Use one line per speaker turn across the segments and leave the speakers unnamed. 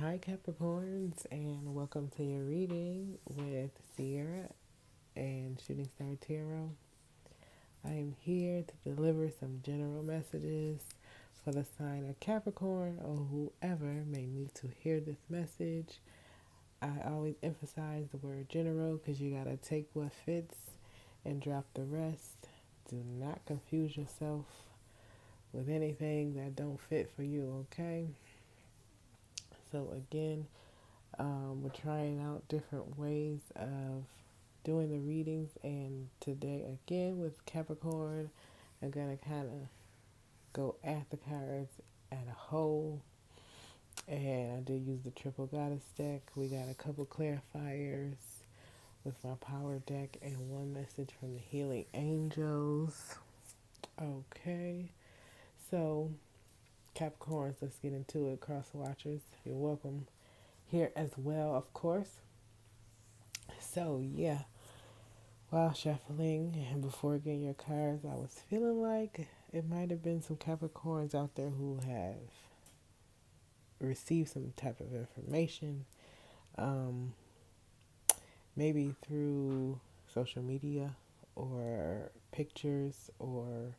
Hi, Capricorns, and welcome to your reading with Sierra and Shooting Star Tarot. I am here to deliver some general messages for the sign of Capricorn or whoever may need to hear this message. I always emphasize the word general because you got to take what fits and drop the rest. Do not confuse yourself with anything that don't fit for you, okay? So again, we're trying out different ways of doing the readings, and today, again, with Capricorn, I'm going to kind of go at the cards at a whole. And I did use the Triple Goddess deck. We got a couple clarifiers with my power deck and one message from the Healing Angels. Okay, so Capricorns, let's get into it. Cross watchers, you're welcome here as well, of course. So, yeah, while shuffling and before getting your cards, I was feeling like it might have been some Capricorns out there who have received some type of information, um, maybe through social media or pictures or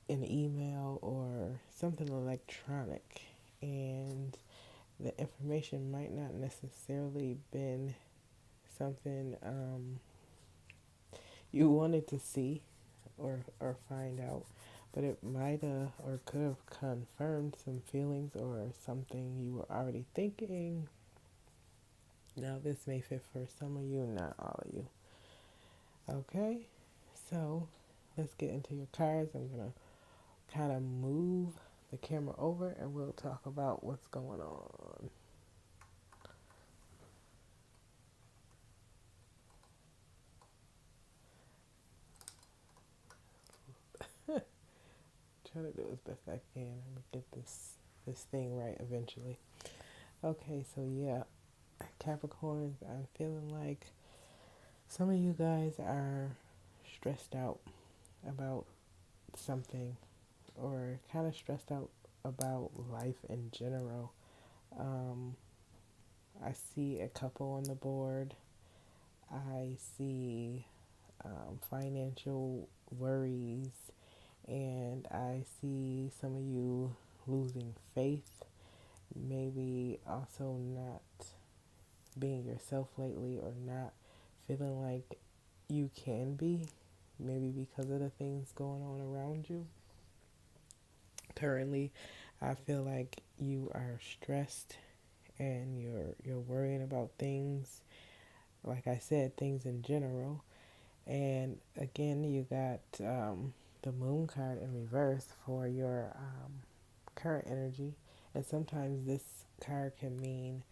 an email or something electronic. And the information might not necessarily been something you wanted to see or find out, but it might have or could have confirmed some feelings or something you were already thinking. Now, this may fit for some of you, not all of you. Okay, so let's get into your cards. I'm going to kind of move the camera over and we'll talk about what's going on. Try to do as best I can. I'm gonna get this thing right eventually. Okay, so yeah, Capricorns, I'm feeling like some of you guys are stressed out about something or kind of stressed out about life in general. Um, I see a couple on the board. I see financial worries, and I see some of you losing faith, maybe also not being yourself lately or not feeling like you can be, maybe because of the things going on around you. Currently, I feel like you are stressed and you're worrying about things, like I said, things in general. And again, you got the moon card in reverse for your current energy. And sometimes this card can mean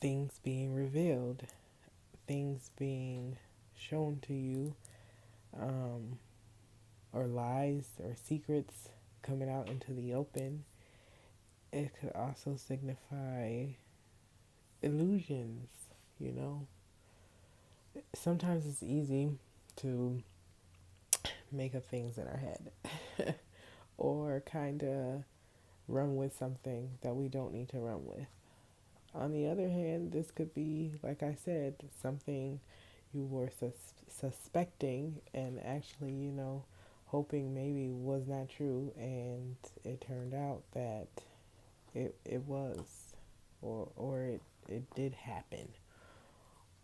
things being revealed, things being shown to you, um, or lies or secrets coming out into the open. It could also signify illusions, you know. Sometimes it's easy to make up things in our head or kind of run with something that we don't need to run with. On the other hand, this could be, like I said, something you were suspecting and actually, hoping maybe was not true, and it turned out that it was, or it did happen.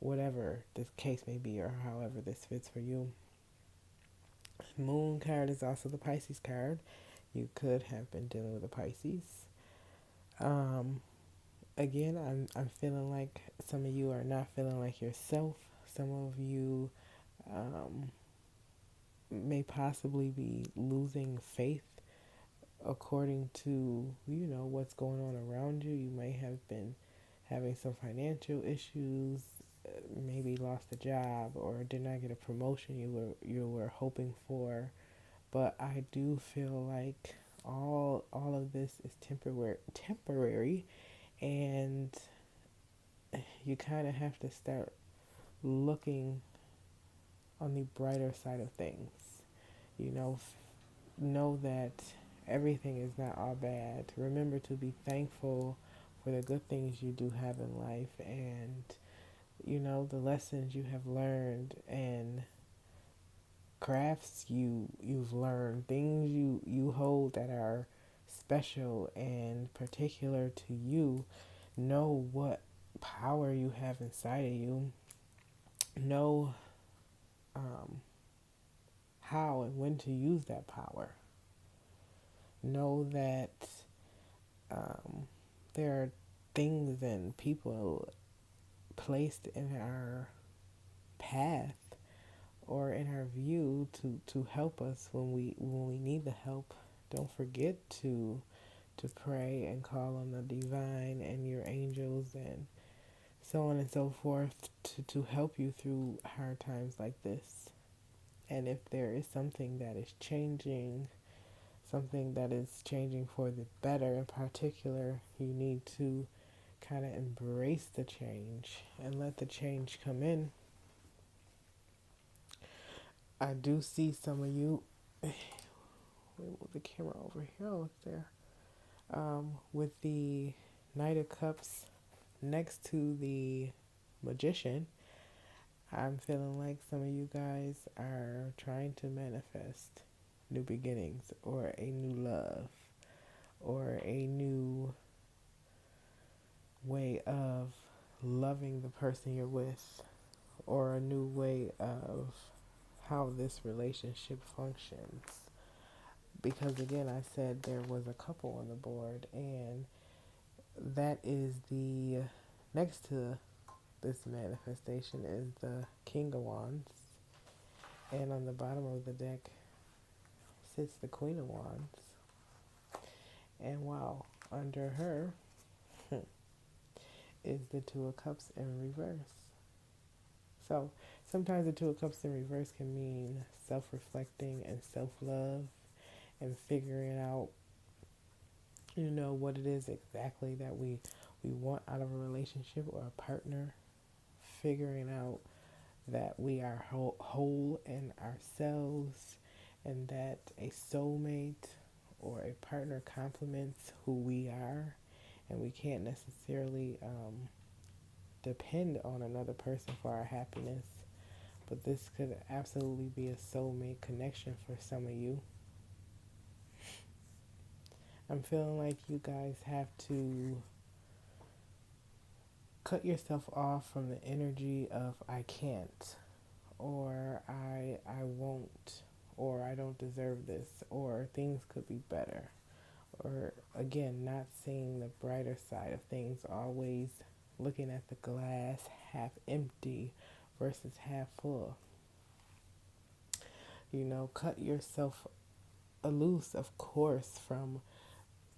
Whatever the case may be, or however this fits for you. Moon card is also the Pisces card. You could have been dealing with a Pisces. Um, Again, I'm feeling like some of you are not feeling like yourself. Some of you um, may possibly be losing faith according to what's going on around you. You may have been having some financial issues, maybe lost a job or did not get a promotion you were hoping for. But I do feel like all of this is temporary, and you kind of have to start looking on the brighter side of things. You know that everything is not all bad. Remember to be thankful for the good things you do have in life, and the lessons you have learned, and crafts you've learned, things you hold that are special and particular to you. Know what power you have inside of you. Know how and when to use that power. Know that there are things and people placed in our path or in our view to help us when we need the help. Don't forget to pray and call on the divine and your angels and so on and so forth to help you through hard times like this. And if there is something that is changing for the better in particular, you need to kind of embrace the change and let the change come in. I do see some of you. Wait, move the camera over here. Oh, it's there. With the Knight of Cups next to the Magician, I'm feeling like some of you guys are trying to manifest new beginnings or a new love or a new way of loving the person you're with or a new way of how this relationship functions. Because again, I said there was a couple on the board, and that is the next to this manifestation is the King of Wands, and on the bottom of the deck sits the Queen of Wands, and wow, under her is the Two of Cups in reverse. So sometimes the Two of Cups in reverse can mean self-reflecting and self-love and figuring out, what it is exactly that we want out of a relationship or a partner, figuring out that we are whole in ourselves and that a soulmate or a partner complements who we are, and we can't necessarily depend on another person for our happiness. But this could absolutely be a soulmate connection for some of you. I'm feeling like you guys have to cut yourself off from the energy of I can't, or I won't, or I don't deserve this, or things could be better. Or again, not seeing the brighter side of things, always looking at the glass half empty versus half full. Cut yourself loose, of course, from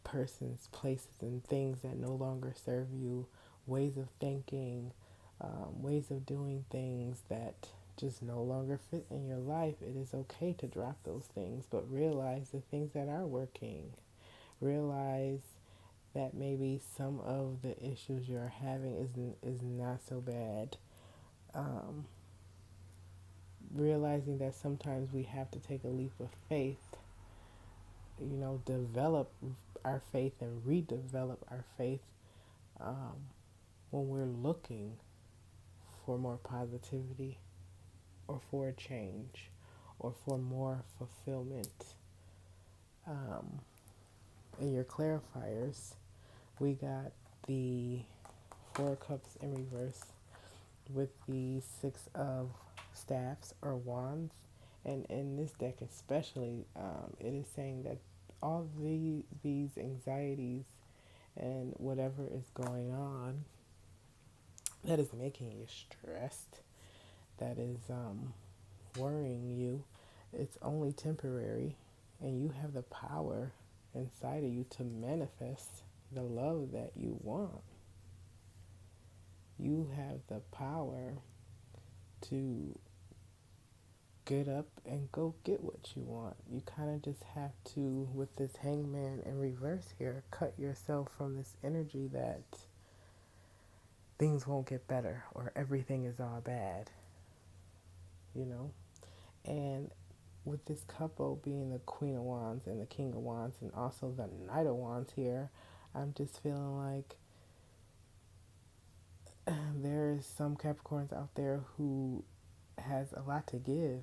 persons, places, and things that no longer serve you, ways of thinking, ways of doing things that just no longer fit in your life. It is okay to drop those things, but realize the things that are working. Realize that maybe some of the issues you're having is not so bad. Realizing that sometimes we have to take a leap of faith, develop our faith and redevelop our faith when we're looking for more positivity or for a change or for more fulfillment. In your clarifiers, we got the Four of Cups in reverse with the Six of Staffs or Wands. And in this deck especially, it is saying that all these anxieties and whatever is going on that is making you stressed, that is worrying you, it's only temporary, and you have the power inside of you to manifest the love that you want. You have the power to get up and go get what you want. You kind of just have to, with this Hangman in reverse here, cut yourself from this energy that things won't get better or everything is all bad, And with this couple being the Queen of Wands and the King of Wands and also the Knight of Wands here, I'm just feeling like there's some Capricorns out there who has a lot to give,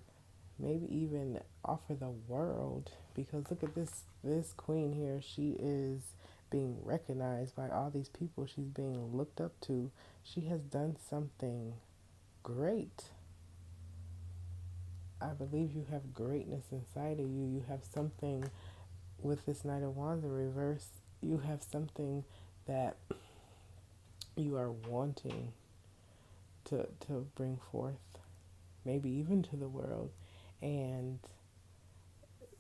maybe even offer the world. Because look at this queen here. She is being recognized by all these people. She's being looked up to. She has done something great. I believe you have greatness inside of you. You have something with this Knight of Wands in reverse. You have something that you are wanting to bring forth, maybe even to the world. And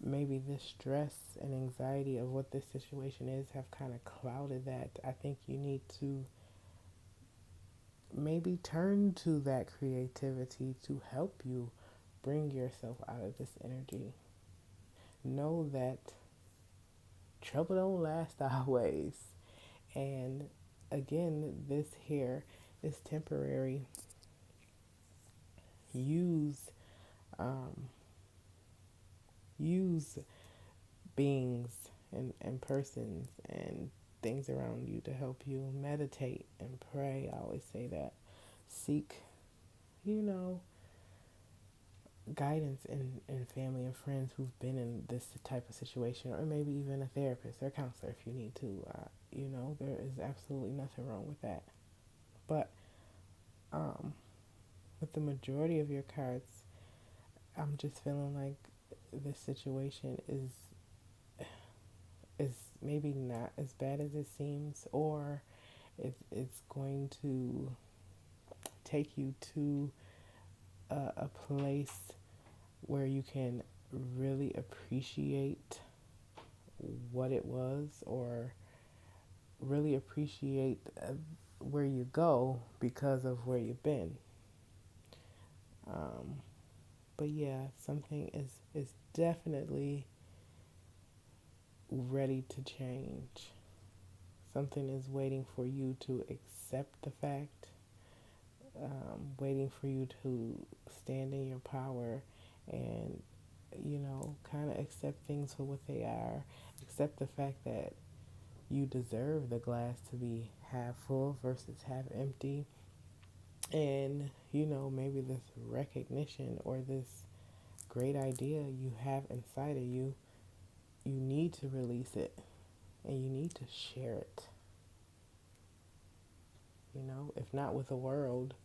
maybe the stress and anxiety of what this situation is have kind of clouded that. I think you need to maybe turn to that creativity to help you bring yourself out of this energy. Know that trouble don't last always. And again, this here is temporary. Use um, use beings and persons and things around you to help you meditate and pray. I always say that. Seek, you know, guidance in family and friends who've been in this type of situation, or maybe even a therapist or counselor if you need to. There is absolutely nothing wrong with that. But um, with the majority of your cards, I'm just feeling like this situation is maybe not as bad as it seems, or it's going to take you to a place where you can really appreciate what it was, or really appreciate where you go because of where you've been. Um, but yeah, something is definitely ready to change. Something is waiting for you to accept the fact, waiting for you to stand in your power and, kind of accept things for what they are. Accept the fact that you deserve the glass to be half full versus half empty. And, maybe this recognition or this great idea you have inside of you, you need to release it and you need to share it. If not with the world,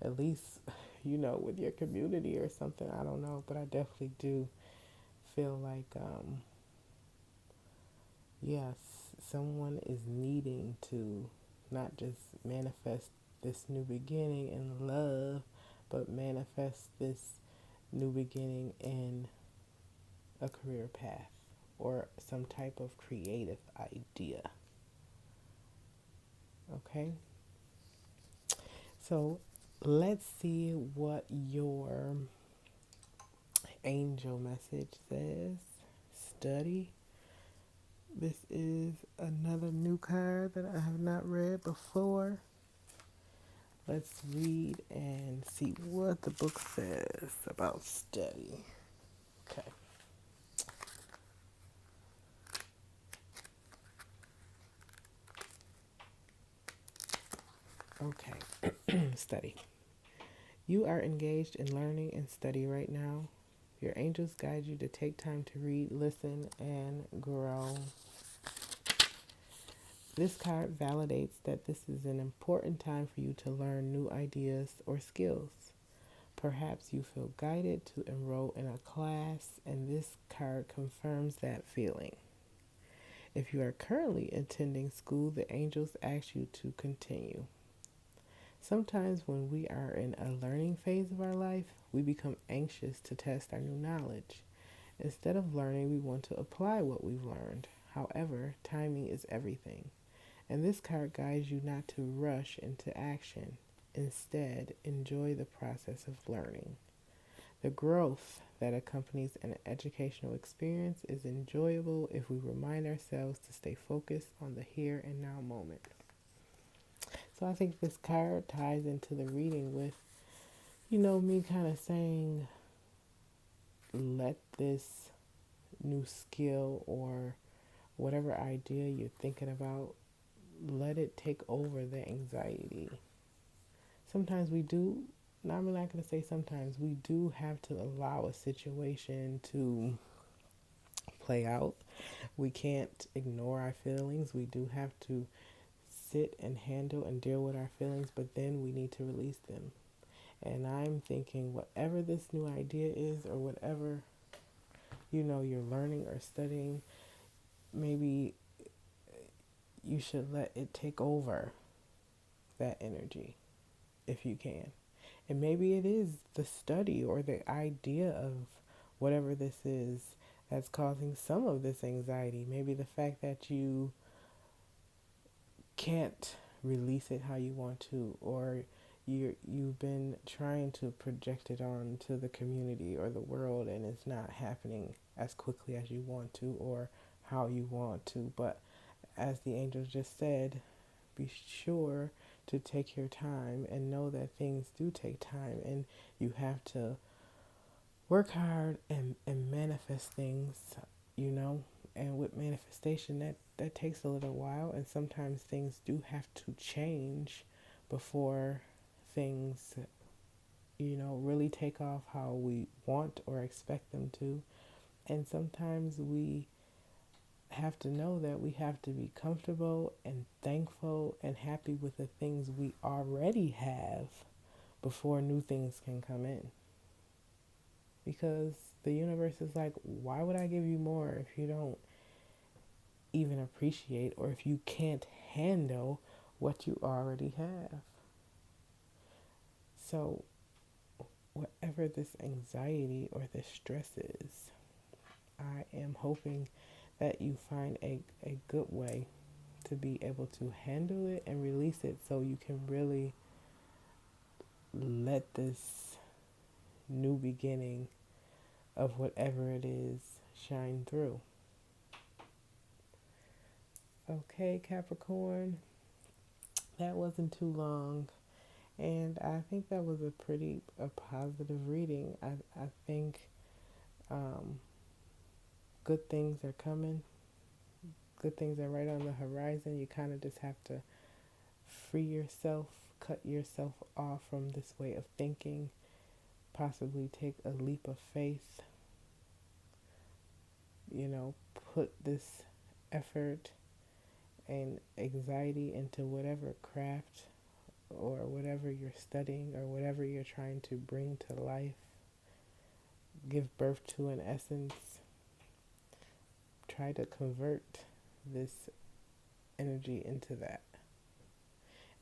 at least, with your community or something. I don't know, but I definitely do feel like, yes, someone is needing to not just manifest this new beginning in love, but manifest this new beginning in a career path or some type of creative idea. Okay? So let's see what your angel message says. Study. This is another new card that I have not read before. Let's read and see what the book says about study. Okay. Okay. Study. You are engaged in learning and study right now. Your angels guide you to take time to read, listen, and grow. This card validates that this is an important time for you to learn new ideas or skills. Perhaps you feel guided to enroll in a class, and this card confirms that feeling. If you are currently attending school, the angels ask you to continue. Sometimes when we are in a learning phase of our life, we become anxious to test our new knowledge. Instead of learning, we want to apply what we've learned. However, timing is everything. And this card guides you not to rush into action. Instead, enjoy the process of learning. The growth that accompanies an educational experience is enjoyable if we remind ourselves to stay focused on the here and now moment. So I think this card ties into the reading with, me kind of saying, let this new skill or whatever idea you're thinking about, let it take over the anxiety. sometimes we do, no, I'm not going to say sometimes, we do have to allow a situation to play out. We can't ignore our feelings. We do have to sit and handle and deal with our feelings, but then we need to release them. And I'm thinking, whatever this new idea is, or whatever, you're learning or studying, maybe you should let it take over that energy if you can. And maybe it is the study or the idea of whatever this is that's causing some of this anxiety. Maybe the fact that you can't release it how you want to, or you've been trying to project it on to the community or the world, and it's not happening as quickly as you want to or how you want to. But as the angel just said, be sure to take your time and know that things do take time, and you have to work hard and manifest things, you know. And with manifestation, that takes a little while, and sometimes things do have to change before things, really take off how we want or expect them to. And sometimes we have to know that we have to be comfortable and thankful and happy with the things we already have before new things can come in. Because the universe is like, why would I give you more if you don't even appreciate, or if you can't handle what you already have? So, whatever this anxiety or this stress is, I am hoping that you find a good way to be able to handle it and release it, so you can really let this new beginning of whatever it is shine through. Okay, Capricorn, that wasn't too long, and I think that was a positive reading. I think um, good things are coming. Good things are right on the horizon. You kind of just have to free yourself, cut yourself off from this way of thinking, possibly take a leap of faith, put this effort and anxiety into whatever craft or whatever you're studying or whatever you're trying to bring to life, give birth to, in essence. Try to convert this energy into that.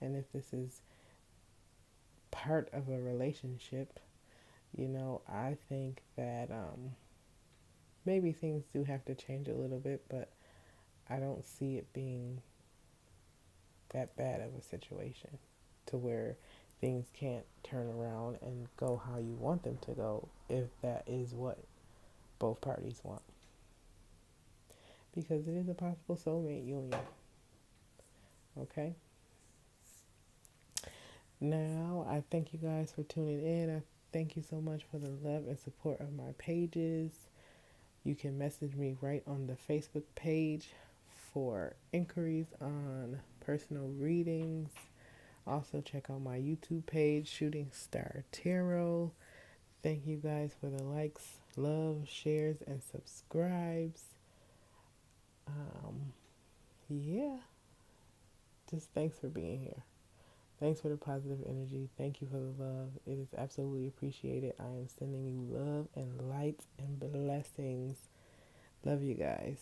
And if this is part of a relationship, I think that maybe things do have to change a little bit, but I don't see it being that bad of a situation to where things can't turn around and go how you want them to go, if that is what both parties want. Because it is a possible soulmate union. Okay? Now, I thank you guys for tuning in. I thank you so much for the love and support of my pages. You can message me right on the Facebook page for inquiries on personal readings. Also, check out my YouTube page, Shooting Star Tarot. Thank you guys for the likes, love, shares, and subscribes. Yeah, just thanks for being here. Thanks for the positive energy. Thank you for the love. It is absolutely appreciated. I am sending you love and light and blessings. Love you guys.